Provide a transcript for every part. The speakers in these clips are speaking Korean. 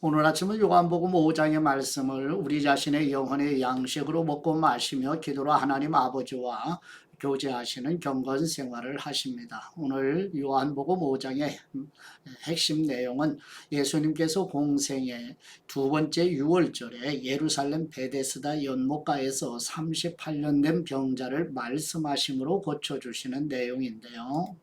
오늘 아침은 요한복음 5장의 말씀을 우리 자신의 영혼의 양식으로 먹고 마시며 기도로 하나님 아버지와 교제하시는 경건 생활을 하십니다. 오늘 요한복음 5장의 핵심 내용은 예수님께서 공생의 두 번째 6월절에 예루살렘 베데스다 연못가에서 38년 된 병자를 말씀하심으로 고쳐주시는 내용인데요.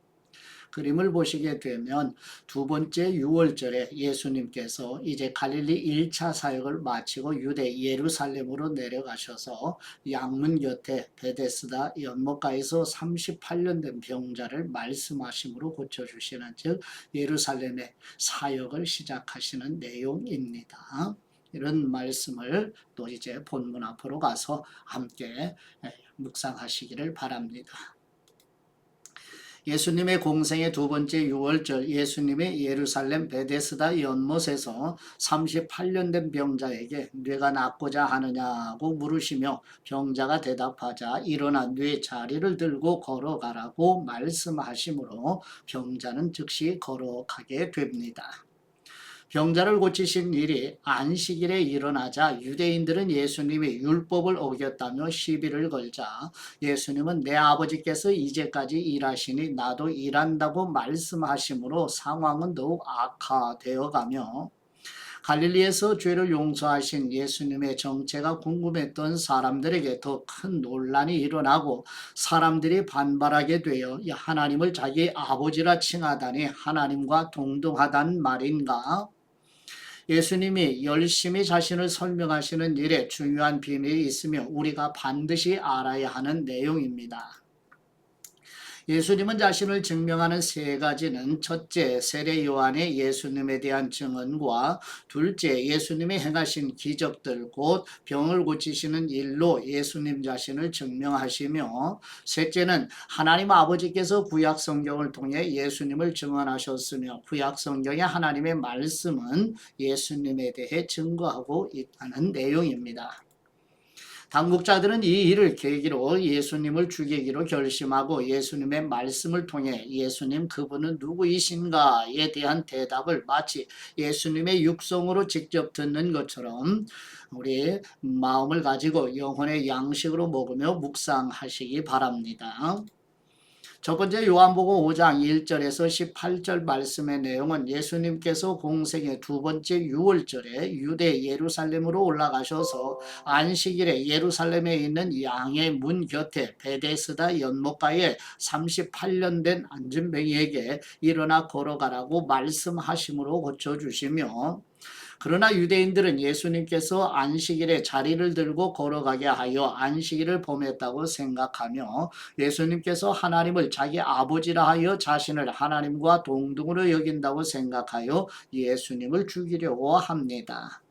그림을 보시게 되면 두 번째 6월절에 예수님께서 이제 갈릴리 1차 사역을 마치고 유대 예루살렘으로 내려가셔서 양문 곁에 베데스다 연못가에서 38년 된 병자를 말씀하심으로 고쳐주시는, 즉 예루살렘의 사역을 시작하시는 내용입니다. 이런 말씀을 또 이제 본문 앞으로 가서 함께 묵상하시기를 바랍니다. 예수님의 공생의 두 번째 6월절, 예수님의 예루살렘 베데스다 연못에서 38년 된 병자에게 뇌가 낫고자 하느냐고 물으시며 병자가 대답하자 일어나 뇌 자리를 들고 걸어가라고 말씀하시므로 병자는 즉시 걸어가게 됩니다. 병자를 고치신 일이 안식일에 일어나자 유대인들은 예수님이 율법을 어겼다며 시비를 걸자 예수님은 내 아버지께서 이제까지 일하시니 나도 일한다고 말씀하시므로 상황은 더욱 악화되어 가며, 갈릴리에서 죄를 용서하신 예수님의 정체가 궁금했던 사람들에게 더 큰 논란이 일어나고 사람들이 반발하게 되어 하나님을 자기 아버지라 칭하다니 하나님과 동등하단 말인가? 예수님이 열심히 자신을 설명하시는 일에 중요한 비밀이 있으며 우리가 반드시 알아야 하는 내용입니다. 예수님은 자신을 증명하는 세 가지는, 첫째, 세례 요한의 예수님에 대한 증언과 둘째, 예수님이 행하신 기적들 곧 병을 고치시는 일로 예수님 자신을 증명하시며, 셋째는 하나님 아버지께서 구약 성경을 통해 예수님을 증언하셨으며 구약 성경의 하나님의 말씀은 예수님에 대해 증거하고 있다는 내용입니다. 당국자들은 이 일을 계기로 예수님을 죽이기로 결심하고 예수님의 말씀을 통해 예수님 그분은 누구이신가에 대한 대답을 마치 예수님의 육성으로 직접 듣는 것처럼 우리 마음을 가지고 영혼의 양식으로 먹으며 묵상하시기 바랍니다. 첫 번째 요한복음 5장 1절에서 18절 말씀의 내용은 예수님께서 공생의 두 번째 6월절에 유대 예루살렘으로 올라가셔서 안식일에 예루살렘에 있는 양의 문 곁에 베데스다 연못가에 38년 된 안진뱅이에게 일어나 걸어가라고 말씀하심으로 고쳐주시며, 그러나 유대인들은 예수님께서 안식일에 자리를 들고 걸어가게 하여 안식일을 범했다고 생각하며 예수님께서 하나님을 자기 아버지라 하여 자신을 하나님과 동등으로 여긴다고 생각하여 예수님을 죽이려고 합니다.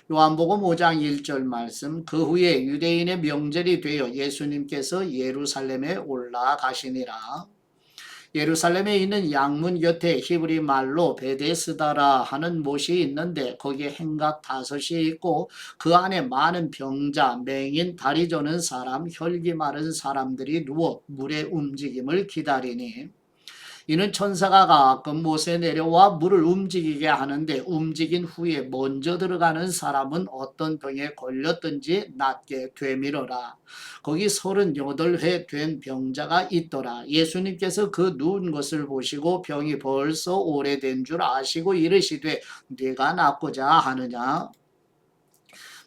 요한복음 5장 1절 말씀, 그 후에 유대인의 명절이 되어 예수님께서 예루살렘에 올라가시니라. 예루살렘에 있는 양문 곁에 히브리 말로 베데스다라 하는 못이 있는데 거기에 행각 5이 있고 그 안에 많은 병자, 맹인, 다리 저는 사람, 혈기 마른 사람들이 누워 물의 움직임을 기다리니, 이는 천사가 가끔 못에 내려와 물을 움직이게 하는데 움직인 후에 먼저 들어가는 사람은 어떤 병에 걸렸든지 낫게 되밀어라. 거기 38회 된 병자가 있더라. 예수님께서 그 누운 것을 보시고 병이 벌써 오래된 줄 아시고 이르시되 네가 낫고자 하느냐?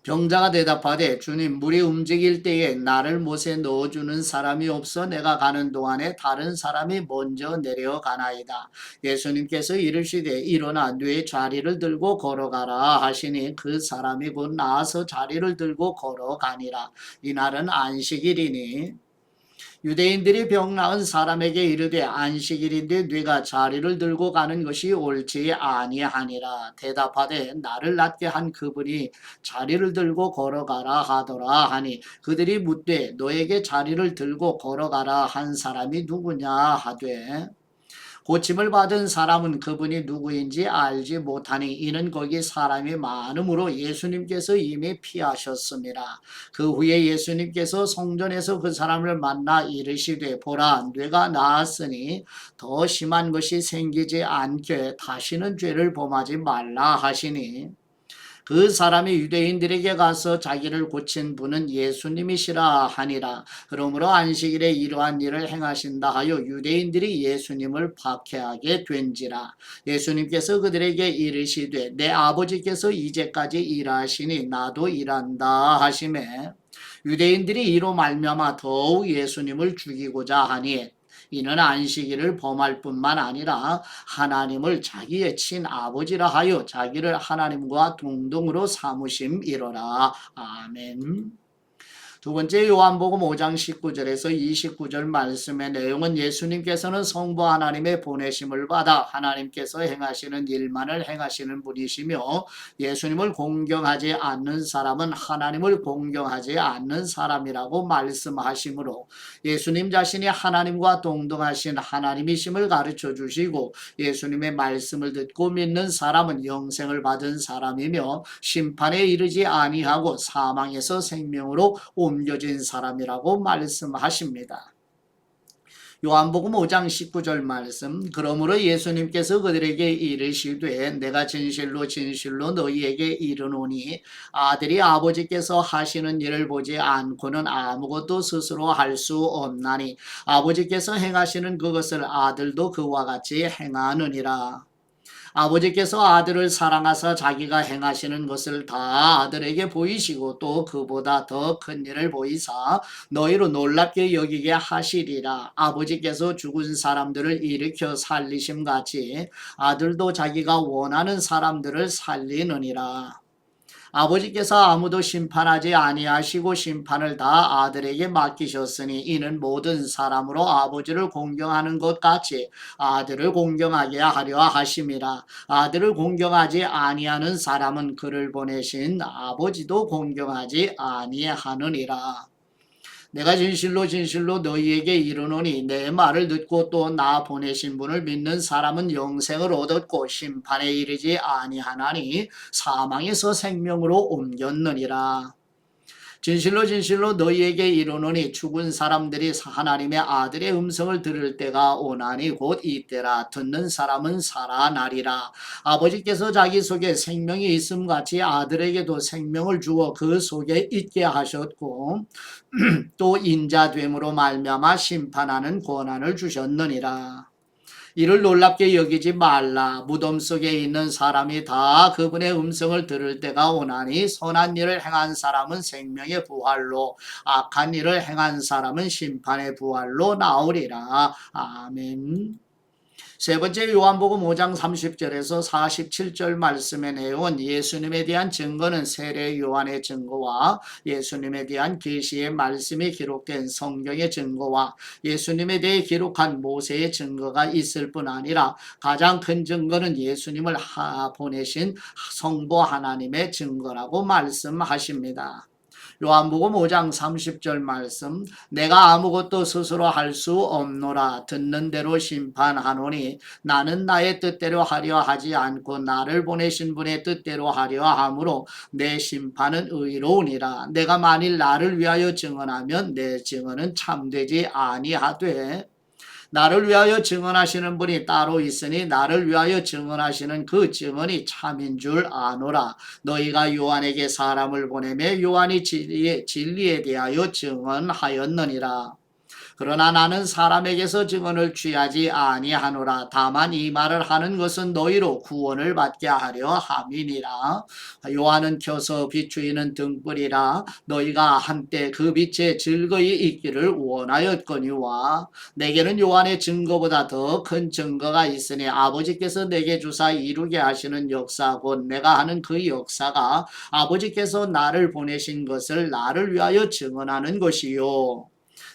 병자가 대답하되 주님, 물이 움직일 때에 나를 못에 넣어주는 사람이 없어 내가 가는 동안에 다른 사람이 먼저 내려가나이다. 예수님께서 이르시되 일어나 네 자리를 들고 걸어가라 하시니 그 사람이 곧 나아서 자리를 들고 걸어가니라. 이날은 안식일이니 유대인들이 병 나은 사람에게 이르되 안식일인데 네가 자리를 들고 가는 것이 옳지 아니하니라. 대답하되 나를 낫게 한 그분이 자리를 들고 걸어가라 하더라 하니 그들이 묻되 너에게 자리를 들고 걸어가라 한 사람이 누구냐 하되, 고침을 받은 사람은 그분이 누구인지 알지 못하니 이는 거기 사람이 많으므로 예수님께서 이미 피하셨습니다. 그 후에 예수님께서 성전에서 그 사람을 만나 이르시되 보라, 뇌가 나았으니 더 심한 것이 생기지 않게 다시는 죄를 범하지 말라 하시니, 그 사람이 유대인들에게 가서 자기를 고친 분은 예수님이시라 하니라. 그러므로 안식일에 이러한 일을 행하신다 하여 유대인들이 예수님을 박해하게 된지라. 예수님께서 그들에게 이르시되 내 아버지께서 이제까지 일하시니 나도 일한다 하시매 유대인들이 이로 말미암아 더욱 예수님을 죽이고자 하니 이는 안식일을 범할 뿐만 아니라 하나님을 자기의 친아버지라 하여 자기를 하나님과 동등으로 삼으심이로라. 아멘. 두 번째 요한복음 5장 19절에서 29절 말씀의 내용은 예수님께서는 성부 하나님의 보내심을 받아 하나님께서 행하시는 일만을 행하시는 분이시며 예수님을 공경하지 않는 사람은 하나님을 공경하지 않는 사람이라고 말씀하시므로 예수님 자신이 하나님과 동등하신 하나님이심을 가르쳐 주시고 예수님의 말씀을 듣고 믿는 사람은 영생을 받은 사람이며 심판에 이르지 아니하고 사망에서 생명으로 옮겨진 사람이라고 말씀하십니다. 요한복음 5장 19절 말씀. 그러므로 예수님께서 그들에게 이르시되 내가 진실로 진실로 너희에게 이르노니 아들이 아버지께서 하시는 일을 보지 않고는 아무것도 스스로 할 수 없나니 아버지께서 행하시는 그것을 아들도 그와 같이 행하느니라. 아버지께서 아들을 사랑하사 자기가 행하시는 것을 다 아들에게 보이시고 또 그보다 더 큰 일을 보이사 너희로 놀랍게 여기게 하시리라. 아버지께서 죽은 사람들을 일으켜 살리심 같이 아들도 자기가 원하는 사람들을 살리느니라. 아버지께서 아무도 심판하지 아니하시고 심판을 다 아들에게 맡기셨으니 이는 모든 사람으로 아버지를 공경하는 것 같이 아들을 공경하게 하려 하심이라. 아들을 공경하지 아니하는 사람은 그를 보내신 아버지도 공경하지 아니하느니라. 내가 진실로 진실로 너희에게 이르노니 내 말을 듣고 또 나 보내신 분을 믿는 사람은 영생을 얻었고 심판에 이르지 아니하나니 사망에서 생명으로 옮겼느니라. 진실로 진실로 너희에게 이르노니 죽은 사람들이 하나님의 아들의 음성을 들을 때가 오나니 곧 이때라. 듣는 사람은 살아나리라. 아버지께서 자기 속에 생명이 있음 같이 아들에게도 생명을 주어 그 속에 있게 하셨고 또 인자됨으로 말미암아 심판하는 권한을 주셨느니라. 이를 놀랍게 여기지 말라. 무덤 속에 있는 사람이 다 그분의 음성을 들을 때가 오나니 선한 일을 행한 사람은 생명의 부활로 악한 일을 행한 사람은 심판의 부활로 나오리라. 아멘. 세 번째 요한복음 5장 30절에서 47절 말씀의 내용은 예수님에 대한 증거는 세례 요한의 증거와 예수님에 대한 계시의 말씀이 기록된 성경의 증거와 예수님에 대해 기록한 모세의 증거가 있을 뿐 아니라 가장 큰 증거는 예수님을 보내신 성부 하나님의 증거라고 말씀하십니다. 요한복음 5장 30절 말씀. 내가 아무것도 스스로 할 수 없노라. 듣는 대로 심판하노니 나는 나의 뜻대로 하려 하지 않고 나를 보내신 분의 뜻대로 하려 하므로 내 심판은 의로우니라. 내가 만일 나를 위하여 증언하면 내 증언은 참되지 아니하되 나를 위하여 증언하시는 분이 따로 있으니 나를 위하여 증언하시는 그 증언이 참인 줄 아노라. 너희가 요한에게 사람을 보내매 요한이 진리에 대하여 증언하였느니라. 그러나 나는 사람에게서 증언을 취하지 아니하노라. 다만 이 말을 하는 것은 너희로 구원을 받게 하려 함이니라. 요한은 켜서 비추이는 등불이라. 너희가 한때 그 빛에 즐거이 있기를 원하였거니와 내게는 요한의 증거보다 더 큰 증거가 있으니 아버지께서 내게 주사 이루게 하시는 역사 곧 내가 하는 그 역사가 아버지께서 나를 보내신 것을 나를 위하여 증언하는 것이요.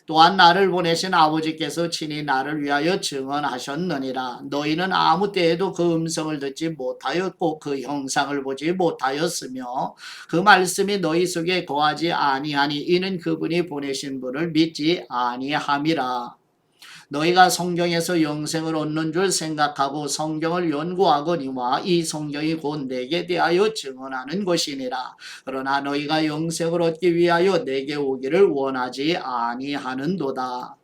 또한 나를 보내신 아버지께서 친히 나를 위하여 증언하셨느니라. 너희는 아무 때에도 그 음성을 듣지 못하였고 그 형상을 보지 못하였으며 그 말씀이 너희 속에 거하지 아니하니 이는 그분이 보내신 분을 믿지 아니함이라. 너희가 성경에서 영생을 얻는 줄 생각하고 성경을 연구하거니와 이 성경이 곧 내게 대하여 증언하는 것이니라. 그러나 너희가 영생을 얻기 위하여 내게 오기를 원하지 아니하는도다.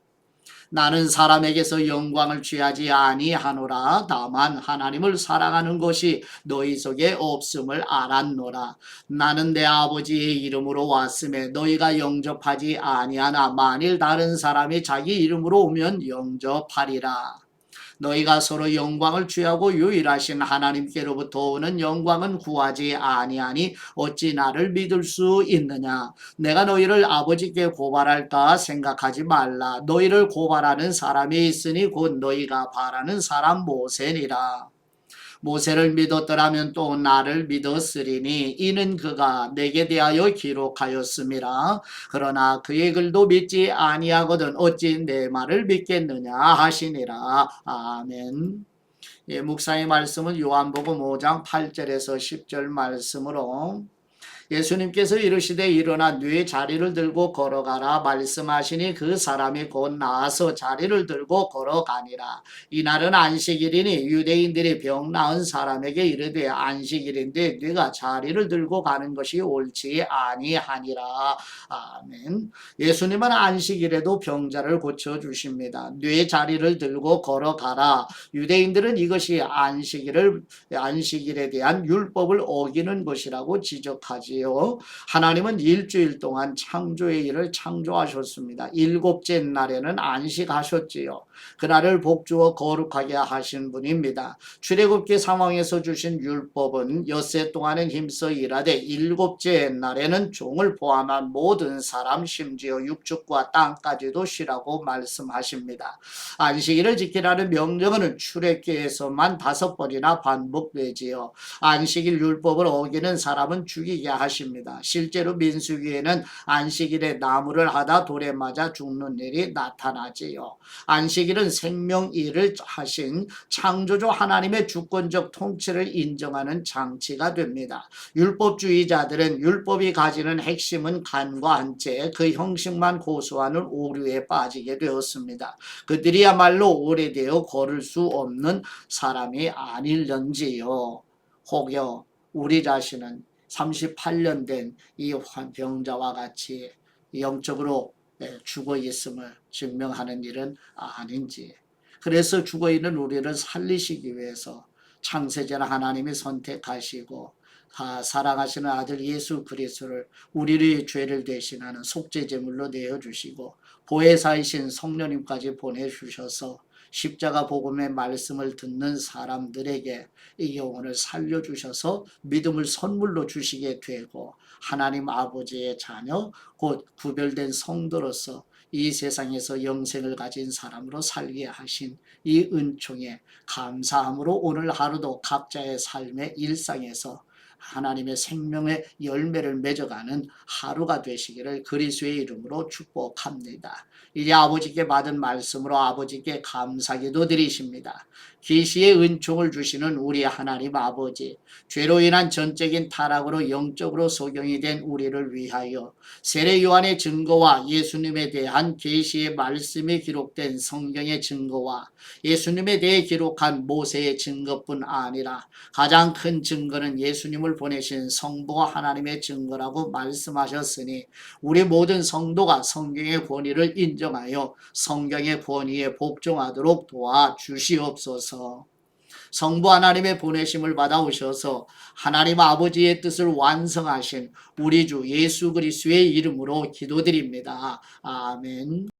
나는 사람에게서 영광을 취하지 아니하노라. 다만 하나님을 사랑하는 것이 너희 속에 없음을 알았노라. 나는 내 아버지의 이름으로 왔음에 너희가 영접하지 아니하나 만일 다른 사람이 자기 이름으로 오면 영접하리라. 너희가 서로 영광을 취하고 유일하신 하나님께로부터 오는 영광은 구하지 아니하니 어찌 나를 믿을 수 있느냐. 내가 너희를 아버지께 고발할까 생각하지 말라. 너희를 고발하는 사람이 있으니 곧 너희가 바라는 사람 모세니라. 모세를 믿었더라면 또 나를 믿었으리니 이는 그가 내게 대하여 기록하였음이라. 그러나 그의 글도 믿지 아니하거든 어찌 내 말을 믿겠느냐 하시니라. 아멘. 예, 묵상의 말씀은 요한복음 5장 8절에서 10절 말씀으로 예수님께서 이르시되 일어나 네 자리를 들고 걸어가라 말씀하시니 그 사람이 곧 나아서 자리를 들고 걸어가니라. 이날은 안식일이니 유대인들이 병 나은 사람에게 이르되 안식일인데 네가 자리를 들고 가는 것이 옳지 아니하니라. 아멘. 예수님은 안식일에도 병자를 고쳐주십니다. 네 자리를 들고 걸어가라. 유대인들은 이것이 안식일에 대한 율법을 어기는 것이라고 지적하지 하나님은 일주일 동안 창조의 일을 창조하셨습니다. 일곱째 날에는 안식하셨지요. 그날을 복주어 거룩하게 하신 분입니다. 출애굽기 상황에서 주신 율법은 엿새 동안은 힘써 일하되 일곱째 날에는 종을 포함한 모든 사람 심지어 육축과 땅까지도 쉬라고 말씀하십니다. 안식일을 지키라는 명령은 출애굽기에서만 5번이나 반복되지요. 안식일 율법을 어기는 사람은 죽이게 하십니다. 실제로 민수기에는 안식일에 나무를 하다 돌에 맞아 죽는 일이 나타나지요. 안식일은 생명일을 하신 창조주 하나님의 주권적 통치를 인정하는 장치가 됩니다. 율법주의자들은 율법이 가지는 핵심은 간과한 채 그 형식만 고수하는 오류에 빠지게 되었습니다. 그들이야말로 오래되어 걸을 수 없는 사람이 아닐런지요. 혹여 우리 자신은 38년 된 이 병자와 같이 영적으로 죽어 있음을 증명하는 일은 아닌지. 그래서 죽어 있는 우리를 살리시기 위해서 창세전 하나님이 선택하시고 사랑하시는 아들 예수 그리스도를 우리의 죄를 대신하는 속죄 제물로 내어주시고 보혜사이신 성령님까지 보내주셔서 십자가 복음의 말씀을 듣는 사람들에게 이 영혼을 살려주셔서 믿음을 선물로 주시게 되고 하나님 아버지의 자녀 곧 구별된 성도로서 이 세상에서 영생을 가진 사람으로 살게 하신 이 은총에 감사함으로 오늘 하루도 각자의 삶의 일상에서 하나님의 생명의 열매를 맺어가는 하루가 되시기를 그리스도의 이름으로 축복합니다. 이제 아버지께 받은 말씀으로 아버지께 감사기도 드리십니다. 계시의 은총을 주시는 우리 하나님 아버지, 죄로 인한 전적인 타락으로 영적으로 소경이 된 우리를 위하여 세례 요한의 증거와 예수님에 대한 계시의 말씀이 기록된 성경의 증거와 예수님에 대해 기록한 모세의 증거뿐 아니라 가장 큰 증거는 예수님을 보내신 성부가 하나님의 증거라고 말씀하셨으니 우리 모든 성도가 성경의 권위를 인정하여 성경의 권위에 복종하도록 도와주시옵소서. 성부 하나님의 보내심을 받아오셔서 하나님 아버지의 뜻을 완성하신 우리 주 예수 그리스도의 이름으로 기도드립니다. 아멘.